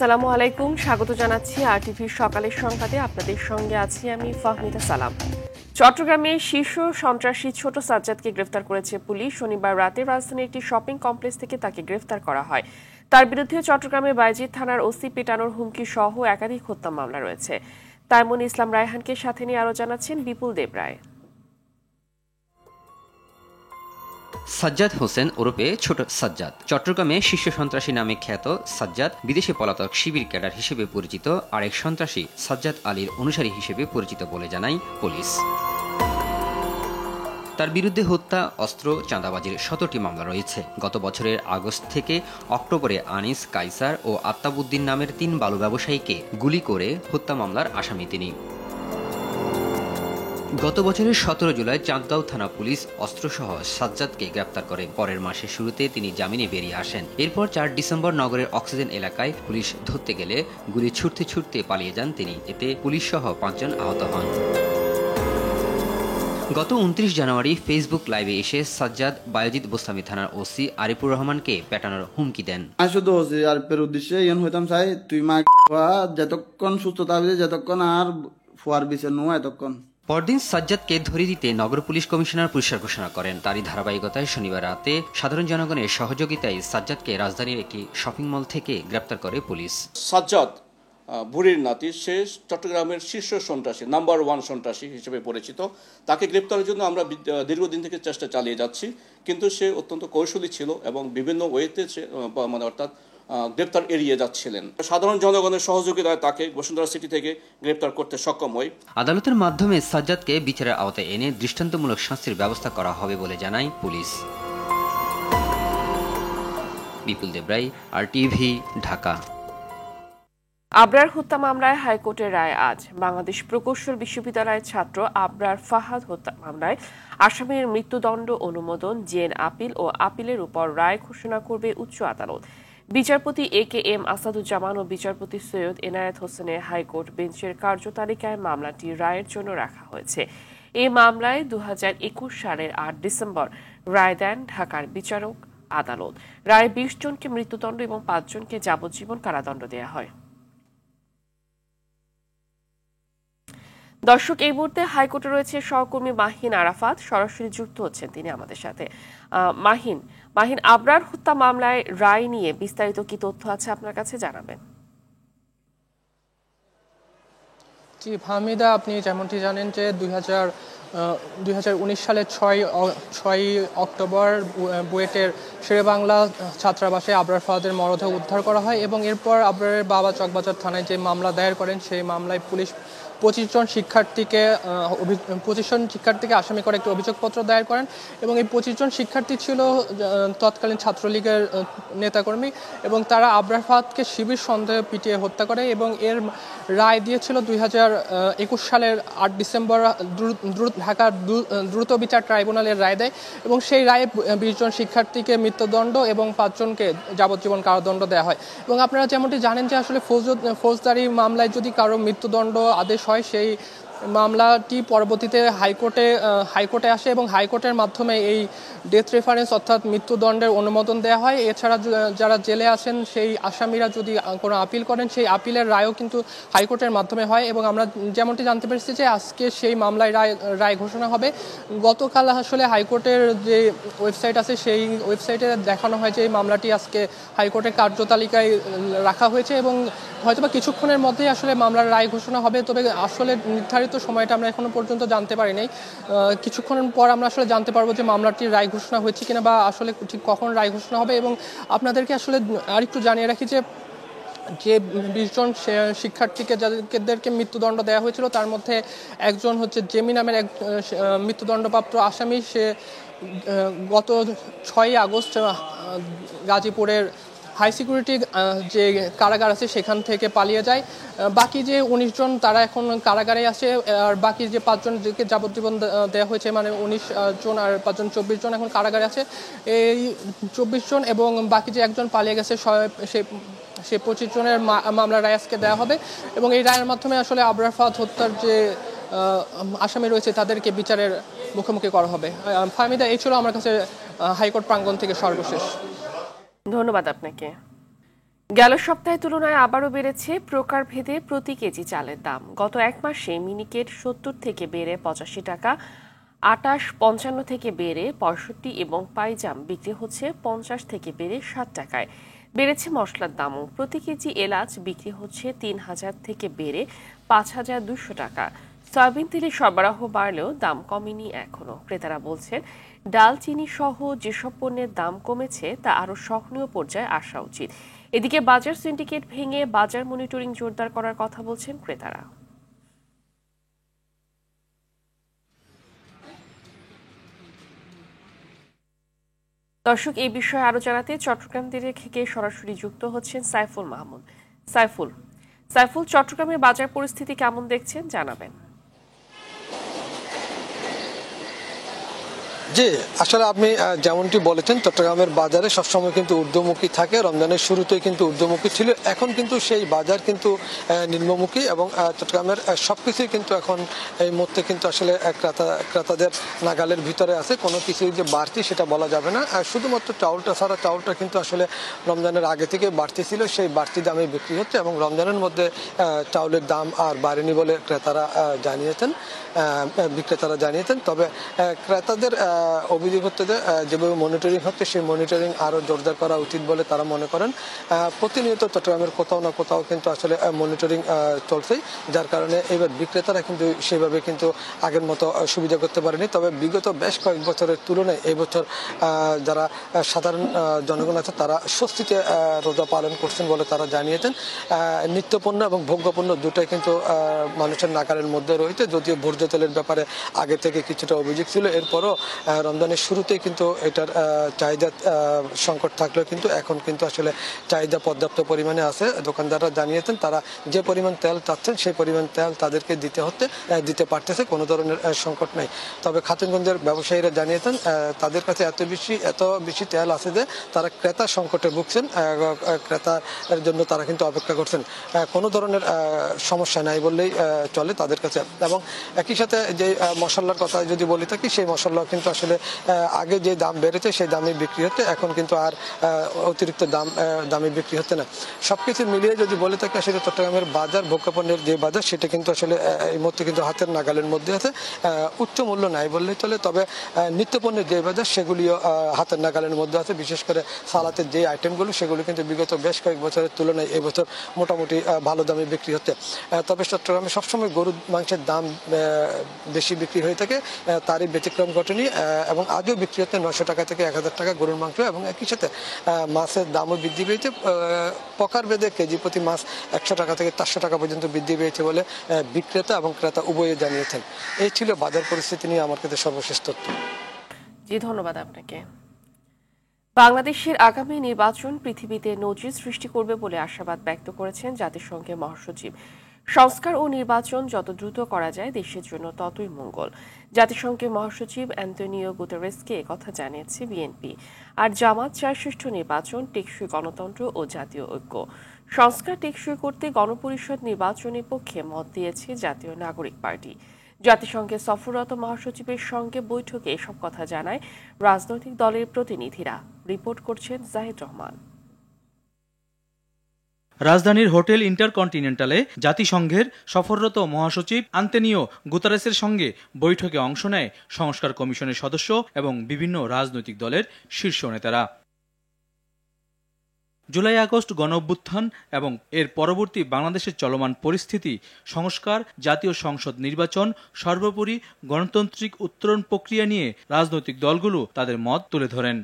আসসালামু আলাইকুম, স্বাগত জানাচ্ছি আরটিভির সকালের সংবাদে। আপনাদের সঙ্গে আছি আমি ফাহমিদা সালাম। চট্টগ্রামে শীর্ষ সন্ত্রাসী ছোট সাজ্জাদকে গ্রেফতার করেছে পুলিশ। শনিবার রাতে রাজধানীর একটি শপিং কমপ্লেক্স থেকে তাকে গ্রেফতার করা হয়। তার বিরুদ্ধে চট্টগ্রামের বাইজিদ থানার ওসি পেটানোর হুমকি সহ একাধিক হত্যা মামলা রয়েছে। তাইমুন ইসলাম রায়হানকে সাথে নিয়ে আরও জানাচ্ছেন বিপুল দেবরায়। সাজ্জাদ হোসেন ওরফে ছোট সাজ্জাদ চট্টগ্রামে শীর্ষ সন্ত্রাসী নামে খ্যাত সাজ্জাদ বিদেশে পলাতক শিবির ক্যাডার হিসেবে পরিচিত আরেক সন্ত্রাসী সাজ্জাদ আলীর অনুসারী হিসেবে পরিচিত বলে জানায় পুলিশ। তার বিরুদ্ধে হত্যা, অস্ত্র, চাঁদাবাজির 17টি মামলা রয়েছে। গত বছরের আগস্ট থেকে অক্টোবরে আনিস, কাইসার ও আত্তাবুদ্দিন নামের 3 বালু ব্যবসায়ীকে গুলি করে হত্যা মামলার আসামি তিনি। গত বছরের 17 জুলাই চাঁদগাঁও থানা পুলিশ অস্ত্রসহ সাজ্জাদকে গ্রেপ্তার করে। পরের মাসের শুরুতে তিনি জামিনে বেরিয়ে আসেন। এরপর 4 ডিসেম্বর নগরের অক্সিজেন এলাকায় পুলিশ ধরতে গেলে গুলি ছুটতে ছুটতে পালিয়ে যান তিনি। এতে পুলিশ সহ 5 জন আহত হন। গত 29 জানুয়ারি ফেসবুক লাইভে এসে সাজ্জাদ বায়েজিদ বোস্তামি থানার ওসি আরিফুর রহমানকে পেটানোর হুমকি দেন। শুধু ওসি আরিফের উদ্দেশ্যে হইতাম চাই তুই মা যতক্ষণ সুস্থ থাকবে, যতক্ষণ আর ফুয়ার বিচার নো এতক্ষণ। পরদিন সাজ্জাদকে ধরিয়ে দিতে নগর পুলিশ কমিশনার পুরস্কার ঘোষণা করেন। তারই ধারাবাহিকতায় শনিবার রাতে সাধারণ জনগণের সহযোগিতায় সাজ্জাদকে রাজধানীর একটি শপিং মল থেকে গ্রেপ্তার করে পুলিশ। সাজ্জাদ বুড়ির নাতি, সে চট্টগ্রামের শীর্ষ সন্ত্রাসী, নাম্বার 1 সন্ত্রাসী হিসেবে পরিচিত। তাকে গ্রেপ্তারের জন্য আমরা দীর্ঘদিন থেকে চেষ্টা চালিয়ে যাচ্ছি, কিন্তু সে অত্যন্ত কৌশলী ছিল এবং বিভিন্ন ওয়েতে অর্থাৎ গ্রেপ্তার এড়িয়ে যাচ্ছিলেন। সাধারণ জনগণের সহযোগিতায় তাকে বসুন্ধরা সিটি থেকে গ্রেপ্তার করতে সক্ষম হয়। আদালতের মাধ্যমে সাজ্জাদকে বিচারের আওতায় এনে দৃষ্টান্তমূলক শাস্তির ব্যবস্থা করা হবে বলে জানায় পুলিশ। বিপুল দেবরায়, আরটিভি, ঢাকা। আবরার হত্যা মামলায় হাইকোর্টের রায় আজ। বাংলাদেশ প্রকৌশল বিশ্ববিদ্যালয়ের ছাত্র আবরার ফাহাদ হত্যা মামলায় আসামির মৃত্যুদণ্ড অনুমোদন, জেন আপিল ও আপিলের উপর রায় ঘোষণা করবে উচ্চ আদালত। বিচারপতি AKM আসাদুজ্জামান ও বিচারপতি সৈয়দ এনায়েত হোসেনের হাইকোর্ট বেঞ্চের কার্যতালিকায় মামলাটি রায়ের জন্য রাখা হয়েছে। এই মামলায় 2021 সালের 8 ডিসেম্বর রায় দেন ঢাকার বিচারক আদালত। রায়ে 20 জনকে মৃত্যুদণ্ড এবং 5 জনকে যাবজ্জীবন কারাদণ্ড দেওয়া হয়। দর্শক, এই মুহূর্তে হাইকোর্টে রয়েছে সহকর্মী মাহিন আরাফাত, সরাসরি যুক্ত হচ্ছেন তিনি আমাদের সাথে। মাহিন, আবরার হত্যা মামলায় রায় নিয়ে বিস্তারিত কি তথ্য আছে আপনার কাছে, জানাবেন। জি ফাহমিদা, আপনি যেমনটি জানেন যে 2019 সালের 6 অক্টোবর বুয়েটের শেরেবাংলা ছাত্রাবাসে আবরার ফাহাদের মরদেহ উদ্ধার করা হয় এবং এরপর আবরারের বাবা চকবাজার থানায় যে মামলা দায়ের করেন, সেই মামলায় পুলিশ 25 জন শিক্ষার্থীকে আসামি করে একটি অভিযোগপত্র দায়ের করেন এবং এই 25 জন শিক্ষার্থী ছিল তৎকালীন ছাত্রলীগের নেতাকর্মী এবং তারা আবরার ফাহাদকে শিবির সন্দেহে পিটিয়ে হত্যা করে এবং এর রায় দিয়েছিল 2021 সালের 8 ডিসেম্বর ঢাকার দ্রুত বিচার ট্রাইব্যুনালের রায় দেয় এবং সেই রায়ে 20 জন শিক্ষার্থীকে মৃত্যুদণ্ড এবং 5 জনকে যাবজ্জীবন কারাদণ্ড দেওয়া হয়। এবং আপনারা যেমনটি জানেন যে আসলে ফৌজদারি মামলায় যদি কারো মৃত্যুদণ্ড আদেশ হয়, সেই মামলাটি পরবর্তীতে হাইকোর্টে আসে এবং হাইকোর্টের মাধ্যমে এই ডেথ রেফারেন্স অর্থাৎ মৃত্যুদণ্ডের অনুমোদন দেওয়া হয়। এছাড়া যারা জেলে আছেন সেই আসামিরা যদি কোনো আপিল করেন, সেই আপিলের রায়ও কিন্তু হাইকোর্টের মাধ্যমে হয় এবং আমরা যেমনটি জানতে পেরেছি যে আজকে সেই মামলায় রায় ঘোষণা হবে। গতকাল আসলে হাইকোর্টের যে ওয়েবসাইট আছে, সেই ওয়েবসাইটে দেখানো হয় যে এই মামলাটি আজকে হাইকোর্টের কার্যতালিকায় রাখা হয়েছে এবং হয়তোবা কিছুক্ষণের মধ্যেই আসলে মামলার রায় ঘোষণা হবে। তবে আসলে নির্ধারিত সময়টা আমরা এখনো পর্যন্ত জানতে পারি নাই। কিছুক্ষণ পর আমরা আসলে জানতে পারবো যে মামলাটির রায় ঘোষণা হয়েছে কিনা বা আসলে ঠিক কখন রায় ঘোষণা হবে। এবং আপনাদেরকে আসলে আরেকটু জানিয়ে রাখি যে 20 জন শিক্ষার্থীদেরকে মৃত্যুদণ্ড দেওয়া হয়েছিল, তার মধ্যে একজন হচ্ছে জেমি নামের এক মৃত্যুদণ্ডপ্রাপ্ত আসামি। সে গত 6 আগস্ট গাজীপুরের হাই সিকিউরিটি যে কারাগার আছে সেখান থেকে পালিয়ে যায়। বাকি যে 19 জন তারা এখন কারাগারে আছে, আর বাকি যে 5 জনকে যাবজ্জীবন দেওয়া হয়েছে, মানে 19 জন আর 5 জন 24 জন এখন কারাগারে আছে। এই 24 জন এবং বাকি যে একজন পালিয়ে গেছে সে 25 জনের মামলার রায় আজকে দেওয়া হবে এবং এই রায়ের মাধ্যমে আসলে আবরার ফাহাদ হত্যার যে আসামি রয়েছে তাদেরকে বিচারের মুখোমুখি করা হবে। ফাহমিদা, এই ছিল আমার কাছে হাইকোর্ট প্রাঙ্গণ থেকে সর্বশেষ। ধন্যবাদ আপনাকে। গেল সপ্তাহের তুলনায় আবারও বেড়েছে প্রকারভেদে প্রতি কেজি চালের দাম। গত এক মাসে মিনিকেট 70 থেকে বেড়ে 85 টাকা, আটাশ 55 থেকে বেড়ে 65 এবং পাইজাম বিক্রি হচ্ছে 50 থেকে বেড়ে 60 টাকায়। বেড়েছে মশলার দামও। প্রতি কেজি এলাচ বিক্রি হচ্ছে 3000 থেকে বেড়ে 5200 টাকা। সয়াবিন তেলের সরবরাহ বাড়লেও দাম কমেনি এখনো। ক্রেতারা বলছেন, ডাল, চিনি সহ যেসব পণ্যের দাম কমেছে তা আরও সহনীয় পর্যায়ে আসা উচিত। এদিকে বাজার সিন্ডিকেট ভেঙে বাজার মনিটরিং জোরদার করার কথা বলছেন ক্রেতারা। দর্শক, এই বিষয়ে আরো জানাতে চট্টগ্রাম থেকে সরাসরি যুক্ত হচ্ছেন সাইফুল মাহমুদ। সাইফুল, চট্টগ্রামের বাজার পরিস্থিতি কেমন দেখছেন জানাবেন। জি, আসলে আপনি যেমনটি বলেছেন, চট্টগ্রামের বাজারে সবসময় কিন্তু ঊর্ধ্বমুখী থাকে। রমজানের শুরুতেই কিন্তু ঊর্ধ্বমুখী ছিল, এখন কিন্তু সেই বাজার কিন্তু নিম্নমুখী এবং চট্টগ্রামের সবকিছুই কিন্তু এখন এই মুহূর্তে কিন্তু আসলে ক্রেতাদের নাগালের ভিতরে আছে। কোনো কিছুই যে বাড়তি সেটা বলা যাবে না। শুধুমাত্র চাউলটা ছাড়া, চাউলটা কিন্তু আসলে রমজানের আগে থেকে বাড়তি ছিল, সেই বাড়তি দামে বিক্রি হচ্ছে এবং রমজানের মধ্যে চাউলের দাম আর বাড়েনি বলে বিক্রেতারা জানিয়েছেন। তবে ক্রেতাদের অভিযোগ হচ্ছে যে যেভাবে মনিটরিং হচ্ছে সেই মনিটরিং আরও জোরদার করা উচিত বলে তারা মনে করেন। প্রতিনিয়ত চট্টগ্রামের কোথাও না কোথাও কিন্তু আসলে মনিটরিং চলছেই, যার কারণে এবার বিক্রেতারা কিন্তু সেভাবে কিন্তু আগের মতো সুবিধা করতে পারেনি। তবে বিগত বেশ কয়েক বছরের তুলনায় এই বছর যারা সাধারণ জনগণ আছে তারা স্বস্তিতে রোজা পালন করছেন বলে তারা জানিয়েছেন। নিত্যপণ্য এবং ভোগ্যপণ্য দুটাই কিন্তু মানুষের নাগালের মধ্যে রয়েছে। যদিও ভোজ্য তেলের ব্যাপারে আগে থেকে কিছুটা অভিযোগ ছিল, এরপরও রমজানের শুরুতেই কিন্তু এটার চাহিদা সংকট থাকলেও কিন্তু এখন কিন্তু আসলে চাহিদা পর্যাপ্ত পরিমাণে আছে। দোকানদাররা জানিয়েছেন তারা যে পরিমাণ তেল চাচ্ছেন সেই পরিমাণ তেল তাদেরকে দিতে পারতেছে, কোনো ধরনের সংকট নেই। তবে খাতুনগঞ্জের ব্যবসায়ীরা জানিয়েছেন তাদের কাছে এত বেশি তেল আছে যে তারা ক্রেতা সংকটে ভুগছেন, ক্রেতার জন্য তারা কিন্তু অপেক্ষা করছেন। কোনো ধরনের সমস্যা নাই বললেই চলে তাদের কাছে। এবং একই সাথে যে মশলার কথা যদি বলি থাকি, সেই মশলা কিন্তু আসলে আগে যে দাম বেড়েছে সেই দামে বিক্রি হচ্ছে, এখন কিন্তু আর অতিরিক্ত দামে বিক্রি হচ্ছে না। সবকিছু মিলিয়ে যদি বলে থাকি আসলে চট্টগ্রামের বাজার, ভোগ্যপণ্যের যে বাজার সেটা কিন্তু আসলে এই মুহূর্তে কিন্তু হাতের নাগালের মধ্যে আছে। উচ্চ মূল্য নাই বললেই চলে, তবে নিত্যপণ্যের যে বাজার সেগুলিও হাতের নাগালের মধ্যে আছে। বিশেষ করে সালাতের যে আইটেমগুলো সেগুলো কিন্তু বিগত বেশ কয়েক বছরের তুলনায় এবছর মোটামুটি ভালো দামে বিক্রি হচ্ছে। তবে চট্টগ্রামে সবসময় গরুর মাংসের দাম বেশি বিক্রি হয়ে থাকে, তারই ব্যতিক্রম ঘটেনি এবং আজও বিক্রি হচ্ছে 900 টাকা থেকে 1000 টাকা গরুর মাংস। এবং একই সাথে মাছের দামও বৃদ্ধি পেয়েছে, প্রকার ভেদে কেজি প্রতি মাছ 100 টাকা থেকে 400 টাকা পর্যন্ত বৃদ্ধি পেয়েছে বলে বিক্রেতা এবং ক্রেতা উভয়ে জানিয়েছেন। এই ছিল বাজার পরিস্থিতি নিয়ে আমার কাছে সর্বশেষ তথ্য। জি, ধন্যবাদ আপনাকে। বাংলাদেশের আগামী নির্বাচন পৃথিবীতে নজির সৃষ্টি করবে বলে আশাবাদ ব্যক্ত করেছেন জাতিসংঘের মহাসচিব। সংস্কার ও নির্বাচন যত দ্রুত করা যায় দেশের জন্য ততই মঙ্গল। জাতিসংঘের মহাসচিব অ্যান্তোনিও গুতেরেসকে একথা জানিয়েছে বিএনপি। আর জামাত চায় সুষ্ঠু নির্বাচন, টেকসই গণতন্ত্র ও জাতীয় ঐক্য। সংস্কার টেকসই করতে গণপরিষদ নির্বাচনের পক্ষে মত দিয়েছে জাতীয় নাগরিক পার্টি। জাতিসংঘে সফররত মহাসচিবের সঙ্গে বৈঠকে এসব কথা জানায় রাজনৈতিক দলের প্রতিনিধিরা। রিপোর্ট করছেন জাহিদ রহমান। রাজধানীর হোটেল ইন্টারকন্টিনেন্টালে জাতিসংঘের সফররত মহাসচিব আন্তোনিও গুতেরেসের সঙ্গে বৈঠকে অংশ নেয় সংস্কার কমিশনের সদস্য এবং বিভিন্ন রাজনৈতিক দলের শীর্ষ নেতারা। জুলাই আগস্ট গণঅভ্যুত্থান এবং এর পরবর্তী বাংলাদেশের চলমান পরিস্থিতি, সংস্কার, জাতীয় সংসদ নির্বাচন, সর্বোপরি গণতান্ত্রিক উত্তরণ প্রক্রিয়া নিয়ে রাজনৈতিক দলগুলো তাদের মত তুলে ধরেন।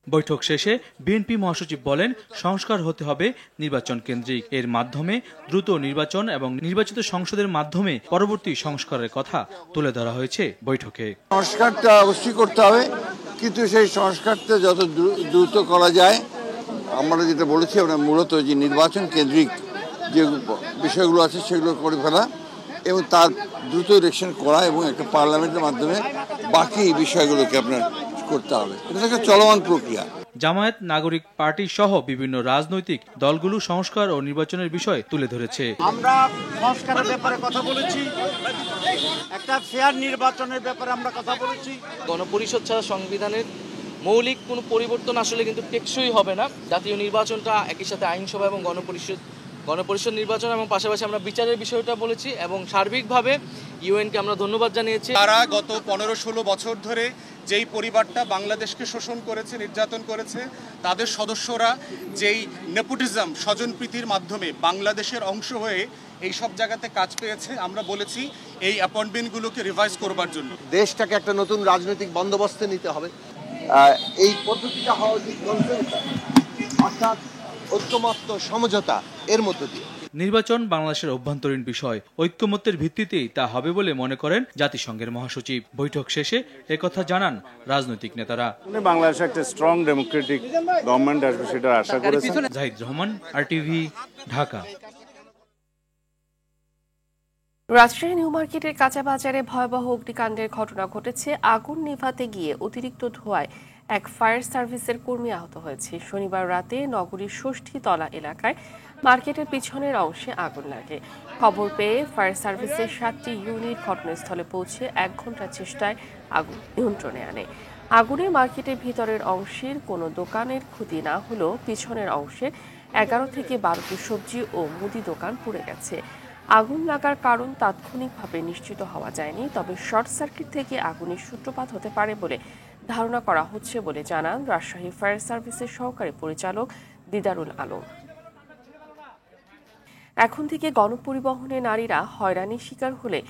বৈঠক শেষে বিএনপি মহাসচিব বলেন, সংস্কার হতে হবে নির্বাচন কেন্দ্রিক। এর মাধ্যমে দ্রুত নির্বাচন এবং নির্বাচিত সংসদের মাধ্যমে পরবর্তী সংস্কারের কথা তুলে ধরা হয়েছে বৈঠকে। সংস্কারটা অবশ্যই করতে হবে, কিন্তু সেই সংস্কারটা যত দ্রুত করা যায়, আমরা যেটা বলেছি আমরা মূলত যে নির্বাচন কেন্দ্রিক যে বিষয়গুলো আছে সেগুলো করে ফেলা এবং তার দ্রুত ইলেকশন করা এবং একটা পার্লামেন্টের মাধ্যমে বাকি বিষয়গুলোকে আপনার করতে হবে। এটা একটা চলমান প্রক্রিয়া। জামায়াত, নাগরিক পার্টি সহ বিভিন্ন রাজনৈতিক দলগুলো সংস্কার ও নির্বাচনের বিষয় তুলে ধরেছে। আমরা সংস্কারের ব্যাপারে কথা বলেছি, একটা ফেয়ার নির্বাচনের ব্যাপারে আমরা কথা বলেছি। গণপরিষদ ছাড়া সংবিধানের মৌলিক কোনো পরিবর্তন আসলে কিন্তু টেকসই হবে না। জাতীয় নির্বাচনটা একই সাথে আইনসভা এবং গণপরিষদ নির্বাচন এবং পাশাপাশি আমরা বিচারের বিষয়টা বলেছি এবং সার্বিকভাবে ইউএনকে আমরা ধন্যবাদ জানিয়েছি। তারা গত 15-16 বছর ধরে যেই পরিবারটা বাংলাদেশকে শোষণ করেছে, নির্যাতন করেছে, তাদের সদস্যরা যেই নেপোটিজম, স্বজনপ্রীতির মাধ্যমে বাংলাদেশের অংশ হয়ে এই সব জায়গাতে কাজ পেয়েছে, আমরা বলেছি এই অ্যাপয়েন্টমেন্টগুলোকে রিভাইজ করবার জন্য। দেশটাকে একটা নতুন রাজনৈতিক বন্দোবস্তে নিতে হবে। এই পদ্ধতিটা হওয়া উচিত কনসেনসাস, অর্থাৎ ঐক্যমত্য সমঝোতা এর মধ্য দিয়ে। নির্বাচন বাংলাদেশের অভ্যন্তরীণ বিষয়, ঐক্যমত্যের ভিত্তিতেই তা হবে বলে মনে করেন জাতিসংঘের মহাসচিব। বৈঠক শেষে একথা জানান রাজনৈতিক নেতারা। বাংলাদেশে একটা স্ট্রং ডেমোক্রেটিক গভর্নমেন্ট আসবে সেটা আশা করেছেন। জাহিদ রহমান, RTV, ঢাকা। রাজশাহী নিউ মার্কেটের কাঁচা বাজারে ভয়াবহ অগ্নিকাণ্ডের ঘটনা ঘটেছে। আগুন নেভাতে গিয়ে অতিরিক্ত ধোঁয়ায় এক ফায়ার সার্ভিসের কর্মী আহত হয়েছে। শনিবার রাতে নগরীর ষষ্ঠীতলা এলাকায় মার্কেটের পিছনের অংশে আগুন লাগে। খবর পেয়ে ফায়ার সার্ভিসের 7টি ইউনিট ঘটনাস্থলে পৌঁছে 1 ঘন্টার চেষ্টায় আগুন নিয়ন্ত্রণে আনে। আগুনে মার্কেটের ভিতরের অংশের কোনো দোকানের ক্ষতি না হলেও পিছনের অংশের 11 থেকে 12টি সবজি ও মুদি দোকান পুড়ে গেছে। আগুন লাগার কারণ তাৎক্ষণিকভাবে নিশ্চিত হওয়া যায়নি, তবে শর্ট সার্কিট থেকে আগুনের সূত্রপাত হতে পারে বলে ধারণা করা হচ্ছে বলে জানান রাজশাহী ফায়ার সার্ভিসের সহকারী পরিচালক দিদারুল আলম। এখন থেকে গণপরিবহনে নারীরা হয়রানির শিকার হলে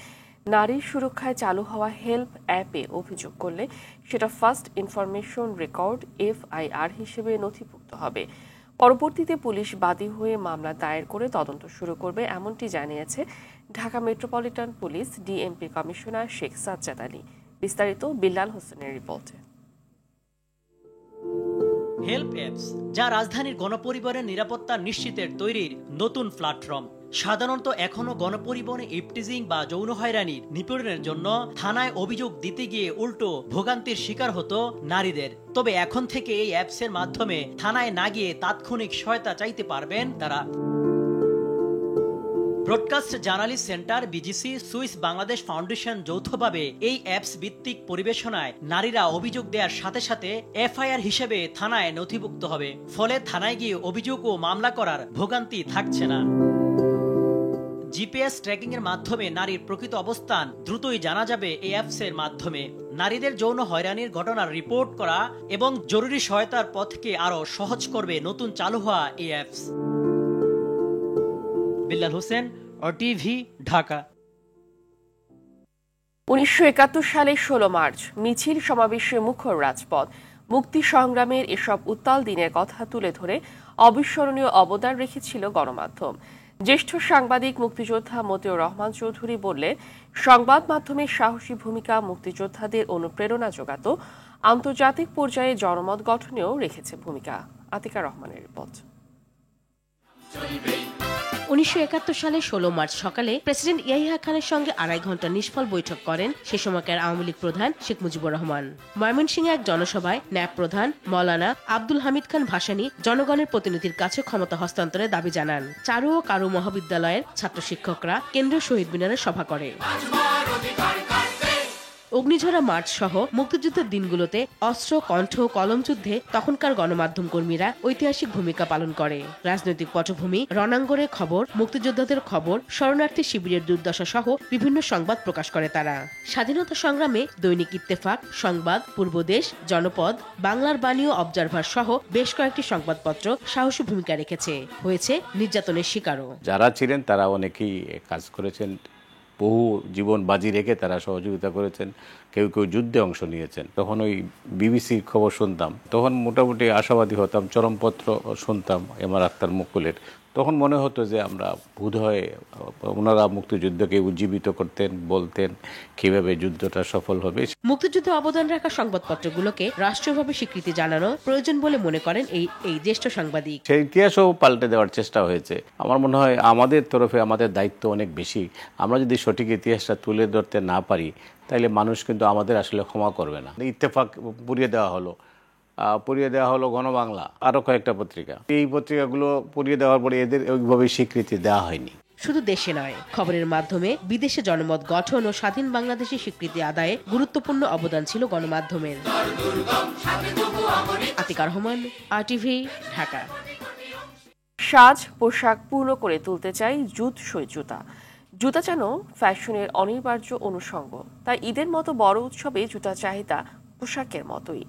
নারীর সুরক্ষায় চালু হওয়া হেল্প অ্যাপে অভিযোগ করলে সেটা ফার্স্ট ইনফরমেশন রেকর্ড FIR হিসেবে নথিভুক্ত হবে। পরবর্তীতে পুলিশ বাদী হয়ে মামলা দায়ের করে তদন্ত শুরু করবে, এমনটি জানিয়েছে Dhaka metropolitan police DMP commissioner Sheikh Sajjad Ali. বিস্তারিত বিল্লাল হোসেনের রিপোর্টে। হেল্প অ্যাপস, যা রাজধানীর গণপরিবহনের নিরাপত্তা নিশ্চিতের তৈরির নতুন প্ল্যাটফর্ম। সাধারণত এখনো গণপরিবহনে ইপটিজিং বা যৌন হয়রানির নিপীড়নের জন্য থানায় অভিযোগ দিতে গিয়ে উল্টো ভোগান্তির শিকার হতো নারীদের। তবে এখন থেকে এই অ্যাপসের মাধ্যমে থানায় না গিয়ে তাৎক্ষণিক সহায়তা চাইতে পারবেন তারা। Broadcast journalist centre, BGC, Swiss Bangladesh foundation যৌথভাবে এই অ্যাপস ভিত্তিক পরিবেশনায় নারীরা অভিযোগ দেওয়ার সাথে সাথে FIR হিসেবে থানায় নথিভুক্ত হবে। ফলে থানায় গিয়ে অভিযোগ ও মামলা করার ভোগান্তি থাকছে না। GPS ট্র্যাকিং এর মাধ্যমে নারীর প্রকৃত অবস্থান দ্রুতই জানা যাবে এই অ্যাপসের মাধ্যমে। নারীদের যৌন হয়রানির ঘটনার রিপোর্ট করা এবং জরুরি সহায়তার পথকে আরো সহজ করবে নতুন চালু হওয়া এই অ্যাপস। বিল্লাল হোসেন, RTV, ঢাকা। 1971 সালের 16 মার্চ মিছিল সমাবেশে মুখর রাজপথ। মুক্তি সংগ্রামের এসব উত্তাল দিনের কথা তুলে ধরে অবিস্মরণীয় অবদান রেখেছিল গণমাধ্যম। জ্যেষ্ঠ সাংবাদিক মুক্তিযোদ্ধা মতিউর রহমান চৌধুরী বললেন, সংবাদ মাধ্যমের সাহসী ভূমিকা মুক্তিযোদ্ধাদের অনুপ্রেরণা যোগাত, আন্তর্জাতিক পর্যায়ে জনমত গঠনেও রেখেছে ভূমিকা। আতিকা রহমানের রিপোর্ট। 1971 সালে 16 মার্চ সকালে প্রেসিডেন্ট ইয়াহিয়া খানের সঙ্গে 2.5 ঘন্টা নিষ্ফল বৈঠক করেন সে সময়কার আওয়ামী লীগ প্রধান শেখ মুজিবুর রহমান। ময়মনসিংহে এক জনসভায় ন্যাপ প্রধান মাওলানা আব্দুল হামিদ খান ভাসানী জনগণের প্রতিনিধির কাছে ক্ষমতা হস্তান্তরের দাবি জানান। চারু ও কারু মহাবিদ্যালয়ের ছাত্র শিক্ষকরা কেন্দ্রীয় শহীদ মিনারে সভা করে। অগ্নিঝরা মার্চ সহ মুক্তিযুদ্ধের দিনগুলোতে অস্ত্র, কণ্ঠ, কলম যুদ্ধে তখনকার গণমাধ্যম কর্মীরা ঐতিহাসিক ভূমিকা পালন করে। রাজনৈতিক পটভূমি, রণাঙ্গনের খবর, মুক্তিযোদ্ধাদের খবর, শরণার্থী শিবিরের দুর্দশা সহ বিভিন্ন সংবাদ প্রকাশ করে তারা। স্বাধীনতা সংগ্রামে দৈনিক ইত্তেফাক, সংবাদ, পূর্বদেশ, জনপদ, বাংলার বাণী ও অবজারভার সহ বেশ কয়েকটি সংবাদপত্র সাহসী ভূমিকা রেখেছে, হয়েছে নির্যাতনের শিকারও। যারা ছিলেন তারা অনেকেই কাজ করেছেন, বহু জীবন বাজি রেখে তারা সহযোগিতা করেছেন, কেউ কেউ যুদ্ধে অংশ নিয়েছেন। তখন ওই বিবিসির খবর শুনতাম, তখন মোটামুটি আশাবাদী হতাম। চরমপত্র শুনতাম এমআর আক্তার মুকুলের, তখন মনে হতো যে আমরা বোধহয় ওনারা মুক্তিযুদ্ধকে উজ্জীবিত করতেন, বলতেন কিভাবে যুদ্ধটা সফল হবে। মুক্তিযুদ্ধে অবদান রাখা সংবাদপত্রগুলোকে রাষ্ট্রীয়ভাবে স্বীকৃতি জানানো প্রয়োজন বলে মনে করেন এই জ্যেষ্ঠ সাংবাদিক। সেই ইতিহাসও পাল্টে দেওয়ার চেষ্টা হয়েছে। আমার মনে হয় আমাদের তরফে আমাদের দায়িত্ব অনেক বেশি। আমরা যদি সঠিক ইতিহাসটা তুলে ধরতে না পারি তাহলে মানুষ কিন্তু আমাদের আসলে ক্ষমা করবে না। ইত্তেফাক পুড়িয়ে দেওয়া হলো গণবাংলা, আরো কয়েকটা পত্রিকা। এই পত্রিকাগুলো পুড়িয়ে দেওয়ার পরে এদের ওইভাবে স্বীকৃতি দেওয়া হয়নি। শুধু দেশে নয়, খবরের মাধ্যমে বিদেশে জনমত গঠন ও স্বাধীন বাংলাদেশের স্বীকৃতি আদায়ে গুরুত্বপূর্ণ অবদান ছিল গণমাধ্যমের। আতিকা রহমান, RTV, ঢাকা। সাজ পোশাক পূর্ণ করে তুলতে চাই জুতসই জুতা। জুতা যেন ফ্যাশনের অনিবার্য অনুষঙ্গ, তাই ঈদের মতো বড় উৎসবে জুতার চাহিদা পোশাকের মতোই।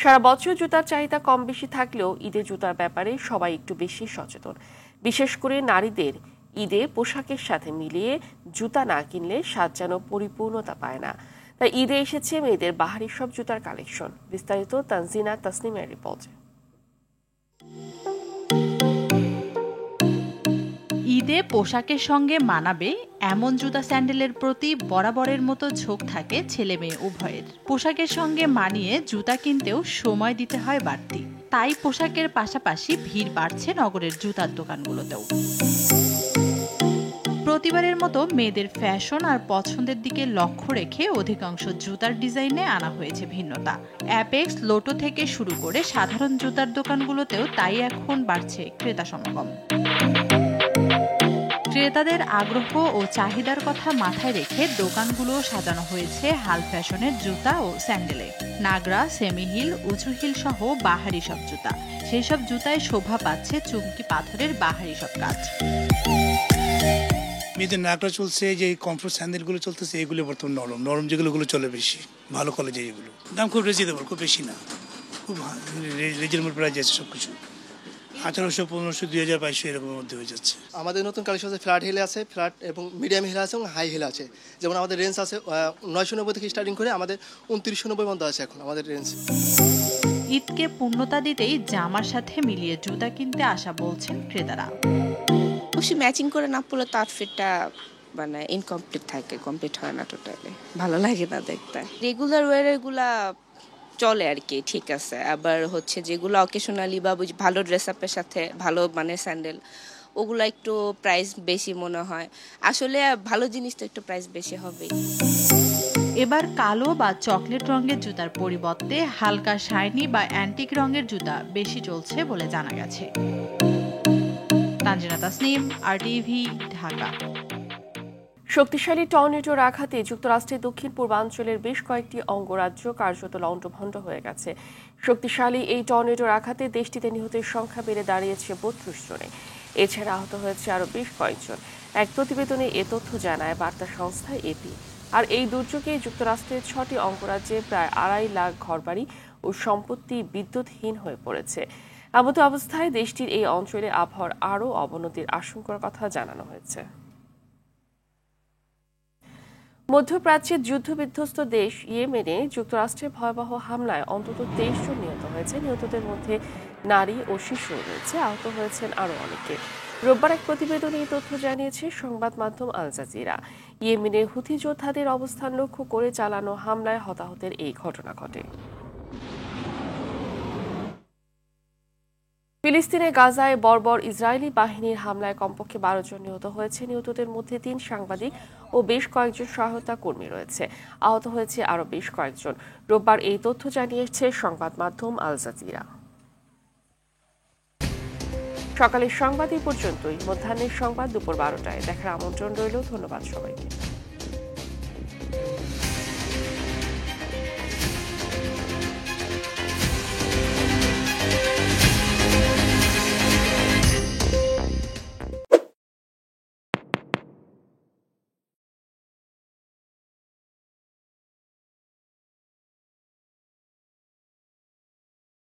সারা বছর জুতার চাহিদা কম বেশি থাকলেও ঈদে জুতার ব্যাপারে সবাই একটু বেশি সচেতন। বিশেষ করে নারীদের ঈদে পোশাকের সাথে মিলিয়ে জুতা না কিনলে সাজ যেন পরিপূর্ণতা পায় না। তাই ঈদে এসেছে মেয়েদের বাহারি সব জুতার কালেকশন। বিস্তারিত তানজিনা তাসনিমের রিপোর্টে। ঈদে পোশাকের সঙ্গে মানাবে এমন জুতা স্যান্ডেলের প্রতি বরাবরের মতো ঝোঁক থাকে ছেলে মেয়ে উভয়ের। পোশাকের সঙ্গে মানিয়ে জুতা কিনতেও সময় দিতে হয় বাড়তি, তাই পোশাকের পাশাপাশি ভিড় বাড়ছে নগরের জুতার দোকানগুলোতেও। প্রতিবারের মতো মেয়েদের ফ্যাশন আর পছন্দের দিকে লক্ষ্য রেখে অধিকাংশ জুতার ডিজাইনে আনা হয়েছে ভিন্নতা। অ্যাপেক্স, লোটো থেকে শুরু করে সাধারণ জুতার দোকানগুলোতেও তাই এখন বাড়ছে ক্রেতা সমাগম। ক্রেতাদের আগ্রহ ও চাহিদার কথা মাথায় রেখে দোকানগুলো সাজানো হয়েছে হাল ফ্যাশনের জুতা ও স্যান্ডেলে। নাগরা, সেমি হিল, উঁচু হিল সহ বাহারি সব জুতা। সেই সব জুতায় শোভা পাচ্ছে চুমকি পাথরের বাহারি সব কাজ। মেয়েদের নাগরা চলছে, যে কমফোর্ট স্যান্ডেলগুলো চলতেছে, এগুলো বর্তমান নরম যেগুলো চলে বেশি, ভালো কোয়ালিটি এগুলো। দাম খুব রিজনেবল, খুব বেশি না, খুব রিজনেবল প্রাইস আছে সব কিছু। 1800, 1500, 2000, 2200 এরকমের মধ্যে হয়ে যাচ্ছে। আমাদের নতুন কালেকশন আছে ফ্ল্যাট হিলে আছে, ফ্ল্যাট এবং মিডিয়াম হিল আছে এবং হাই হিল আছে। যেমন আমাদের রেঞ্জ আছে 990 থেকে স্টার্টিং করে আমাদের 2990 পর্যন্ত আছে এখন আমাদের রেঞ্জ। ঈদকে পূর্ণতা দিতেই জামার সাথে মিলিয়ে জুতা কিনতে আসা বলছেন ক্রেতারা। অবশ্যই ম্যাচিং করে না পড়লে তো আউটফিটটা মানে ইনকমপ্লিট থাকে, কমপ্লিট হয় না, টোটালি ভালো লাগে না দেখতে। রেগুলার ওয়ারের গুলা চলে আর কি, ঠিক আছে। আবার হচ্ছে যেগুলো অকেশনালি বা ভালো ড্রেস আপের সাথে ভালো মানে স্যান্ডেল, ওগুলো একটু প্রাইস বেশি মনে হয়। আসলে ভালো জিনিস তো একটু প্রাইস বেশি হবেই। এবার কালো বা চকলেট রঙের জুতার পরিবর্তে হালকা শাইনি বা অ্যান্টিক রঙের জুতা বেশি চলছে বলে জানা গেছে। তানজিনা তাসনিম, RTV, ঢাকা। শক্তিশালী টর্নেডোর আঘাতে যুক্তরাষ্ট্রের দক্ষিণ পূর্বাঞ্চলের বেশ কয়েকটি অঙ্গরাজ্য কার্যত লণ্ডভণ্ড হয়ে গেছে। শক্তিশালী এই টর্নেডোর আঘাতে দেশটিতে নিহতের সংখ্যা বেড়ে দাঁড়িয়েছে 32 জনে। এছাড়া আহত হয়েছে আরও বেশ কয়েকজন। এক প্রতিবেদনে এ তথ্য জানায় বার্তা সংস্থা AP। আর এই দুর্যোগে যুক্তরাষ্ট্রের 6টি অঙ্গরাজ্যে প্রায় 2.5 লাখ ঘরবাড়ি ও সম্পত্তি বিদ্যুৎহীন হয়ে পড়েছে। এমতো অবস্থায় দেশটির এই অঞ্চলে আবহাওয়ার আরও অবনতির আশঙ্কার কথা জানানো হয়েছে। মধ্যপ্রাচ্যের যুদ্ধবিধ্বস্ত দেশ ইয়েমেনে যুক্তরাষ্ট্রের ভয়াবহ হামলায় অন্তত 23 জন নিহত হয়েছে। নিহতদের মধ্যে নারী ও শিশু রয়েছে, আহত হয়েছেন আরও অনেকে। রোববার এক প্রতিবেদনে এই তথ্য জানিয়েছে সংবাদ মাধ্যম আল জাজিরা। ইয়েমেনে হুথি যোদ্ধাদের অবস্থান লক্ষ্য করে চালানো হামলায় হতাহতের এই ঘটনা ঘটে। ফিলিস্তিনে গাজায় বর্বর ইসরায়েলি বাহিনীর হামলায় কমপক্ষে 12 জন নিহত হয়েছে। নিহতদের মধ্যে 3 সাংবাদিক ও বেশ কয়েকজন সহায়তা কর্মী রয়েছে। আহত হয়েছে আরও বেশ কয়েকজন। রোববার এই তথ্য জানিয়েছে সংবাদ মাধ্যম আল জাজিরা। সকালের সংবাদ এই পর্যন্তই। মধ্যাহ্নের সংবাদ দুপুর 12টায় দেখার আমন্ত্রণ রইল। ধন্যবাদ সবাইকে।